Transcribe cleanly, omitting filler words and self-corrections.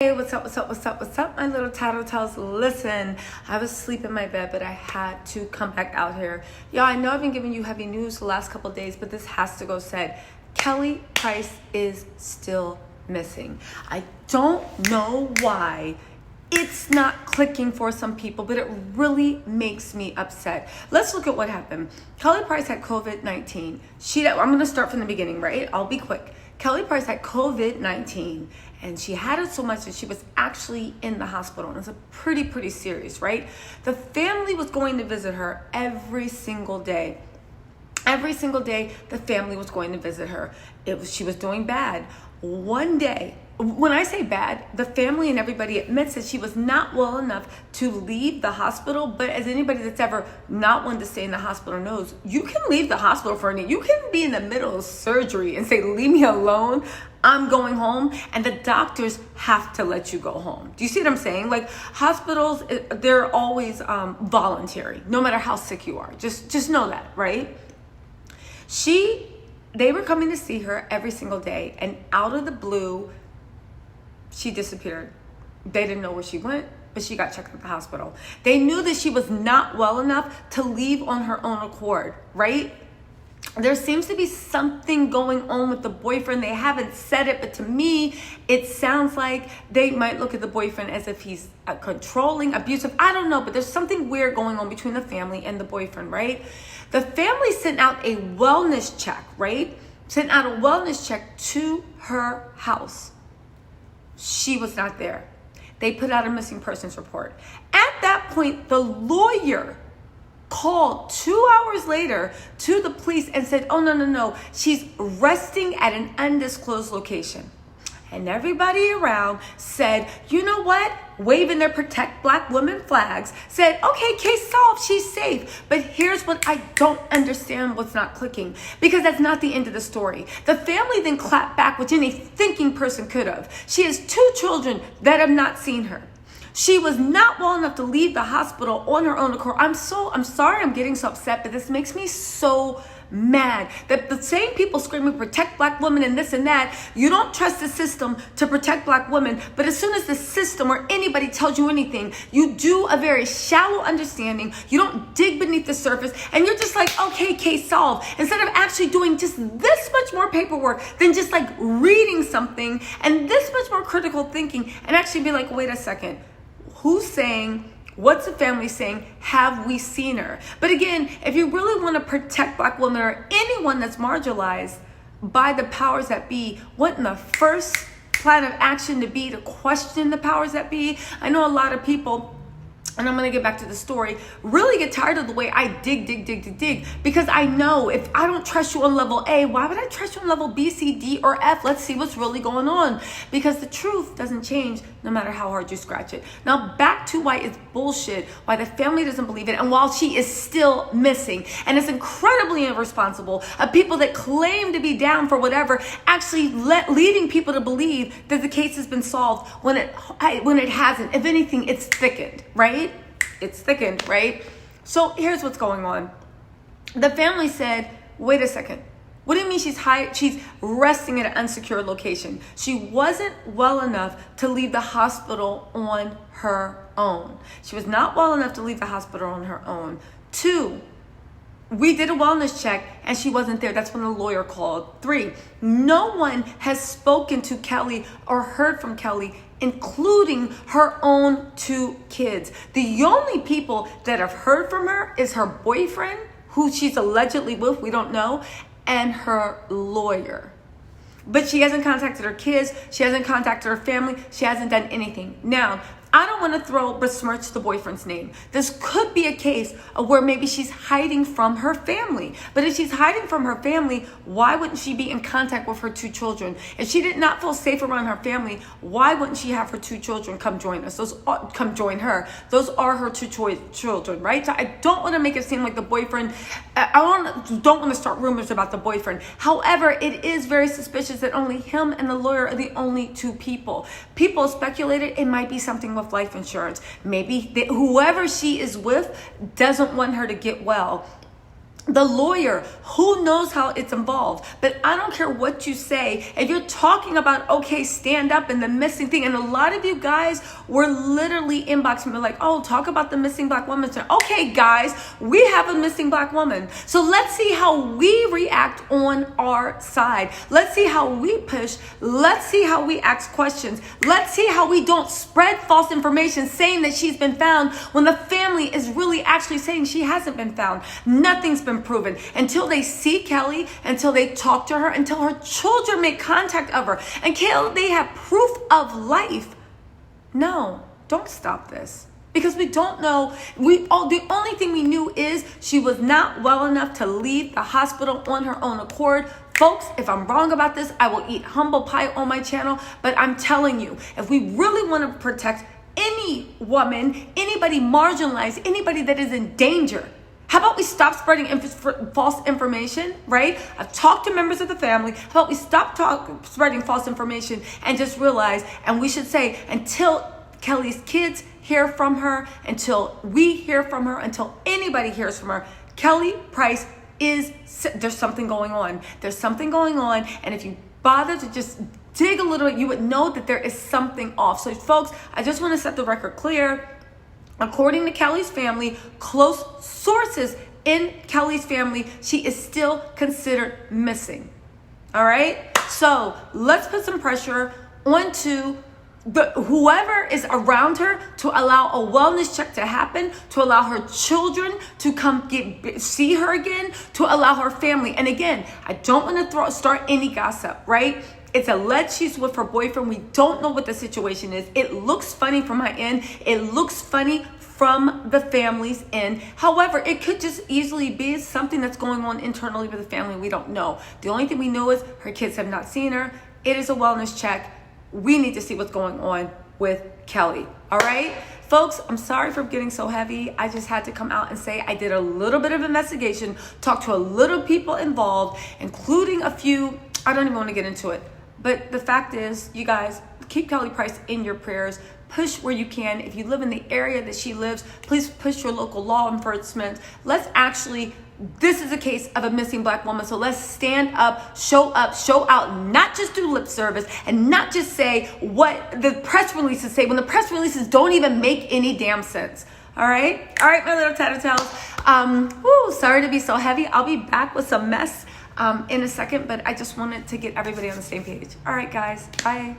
Hey, what's up, my little Tattle Tells? Listen, I was asleep in my bed, but I had to come back out here. Y'all, I know I've been giving you heavy news the last couple of days, but this has to go said. Kelly Price is still missing. I don't know why it's not clicking for some people, but it really makes me upset. Let's look at what happened. Kelly Price had COVID-19. I'm going to start from the beginning, right? I'll be quick. Kelly Price had COVID-19, and she had it so much that she was actually in the hospital. And it's a pretty serious, right? The family was going to visit her every single day. Every single day, the family was going to visit her. She was doing bad. One day, when I say bad, the family and everybody admits that she was not well enough to leave the hospital. But as anybody that's ever not wanted to stay in the hospital knows, you can leave the hospital for any. You can be in the middle of surgery and say, "Leave me alone. I'm going home," and the doctors have to let you go home. Do you see what I'm saying? Like, hospitals, they're always voluntary, no matter how sick you are. Just know that, right? They were coming to see her every single day, and out of the blue, she disappeared. They didn't know where she went, but she got checked at the hospital. They knew that she was not well enough to leave on her own accord, right? There seems to be something going on with the boyfriend. They haven't said it, but to me, it sounds like they might look at the boyfriend as if he's controlling, abusive. I don't know, but there's something weird going on between the family and the boyfriend, right? The family sent out a wellness check, right? Sent out a wellness check to her house. She was not there. They put out a missing persons report. At that point, the lawyer called 2 hours later to the police and said, "Oh, no. She's resting at an undisclosed location." And everybody around said, "You know what?" Waving their Protect Black Women flags, said, "Okay, case solved, she's safe." But here's what I don't understand, what's not clicking, because that's not the end of the story. The family then clapped back, which any thinking person could have. She has 2 children that have not seen her. She was not well enough to leave the hospital on her own accord. I'm sorry I'm getting so upset, but this makes me so mad that the same people screaming protect black women and this and that, you don't trust the system to protect black women, but as soon as the system or anybody tells you anything, you do a very shallow understanding, you don't dig beneath the surface, and you're just like, okay, case solved, instead of actually doing just this much more paperwork than just like reading something and this much more critical thinking and actually be like, wait a second, who's saying, what's the family saying? Have we seen her? But again, if you really want to protect black women or anyone that's marginalized by the powers that be, wouldn't the first plan of action to be to question the powers that be? I know a lot of people, and I'm going to get back to the story, really get tired of the way I dig, because I know if I don't trust you on level A, why would I trust you on level B, C, D, or F? Let's see what's really going on, because the truth doesn't change no matter how hard you scratch it. Now back to why it's bullshit, why the family doesn't believe it, and while she is still missing, and it's incredibly irresponsible of people that claim to be down for whatever, actually leading people to believe that the case has been solved when it hasn't. If anything, it's thickened, right? It's thickened, right? So here's what's going on. The family said, wait a second. What do you mean she's resting at an unsecured location? She wasn't well enough to leave the hospital on her own. She was not well enough to leave the hospital on her own. 2, we did a wellness check and she wasn't there. That's when the lawyer called. 3, no one has spoken to Kelly or heard from Kelly, including her own 2 kids. The only people that have heard from her is her boyfriend, who she's allegedly with, we don't know, and her lawyer. But she hasn't contacted her kids. She hasn't contacted her family. She hasn't done anything. Now, I don't want to besmirch the boyfriend's name. This could be a case of where maybe she's hiding from her family. But if she's hiding from her family, why wouldn't she be in contact with her 2 children? If she did not feel safe around her family, why wouldn't she have her 2 children come join us? Come join her. Those are her 2 children, right? So I don't want to make it seem like the boyfriend, don't want to start rumors about the boyfriend. However, it is very suspicious that only him and the lawyer are the only 2 people. People speculated it might be something with life insurance. Maybe whoever she is with doesn't want her to get well. the lawyer, who knows how it's involved. But I don't care what you say. If you're talking about, okay, stand up and the missing thing, and a lot of you guys were literally inboxing me like, oh, talk about the missing black woman. Okay, guys, we have a missing black woman. So let's see how we react on our side. Let's see how we push. Let's see how we ask questions. Let's see how we don't spread false information saying that she's been found when the family is really actually saying she hasn't been found. Nothing's been proven until they see Kelly, until they talk to her, until her children make contact of her, until they have proof of life. No, don't stop this, because we don't know. The only thing we knew is she was not well enough to leave the hospital on her own accord. Folks, if I'm wrong about this, I will eat humble pie on my channel. But I'm telling you, if we really want to protect any woman, anybody marginalized, anybody that is in danger, how about we stop spreading false information, right? I've talked to members of the family. How about we stop spreading false information and just realize, and we should say, until Kelly's kids hear from her, until we hear from her, until anybody hears from her, Kelly Price there's something going on. There's something going on. And if you bother to just dig a little bit, you would know that there is something off. So folks, I just want to set the record clear. According to Kelly's family, close sources in Kelly's family, she is still considered missing. All right? So let's put some pressure onto whoever is around her to allow a wellness check to happen, to allow her children to come see her again, to allow her family. And again, I don't want to start any gossip, right? It's alleged she's with her boyfriend. We don't know what the situation is. It looks funny from my end. It looks funny from the family's end. However, it could just easily be something that's going on internally with the family. We don't know. The only thing we know is her kids have not seen her. It is a wellness check. We need to see what's going on with Kelly. All right? Folks, I'm sorry for getting so heavy. I just had to come out and say I did a little bit of investigation, talked to a little people involved, including a few. I don't even want to get into it. But the fact is, you guys, keep Kelly Price in your prayers. Push where you can. If you live in the area that she lives, please push your local law enforcement. This is a case of a missing black woman. So let's stand up, show out, not just do lip service and not just say what the press releases say when the press releases don't even make any damn sense. All right, my little Tattle Tells. Sorry to be so heavy. I'll be back with some mess in a second, but I just wanted to get everybody on the same page. All right, guys, bye.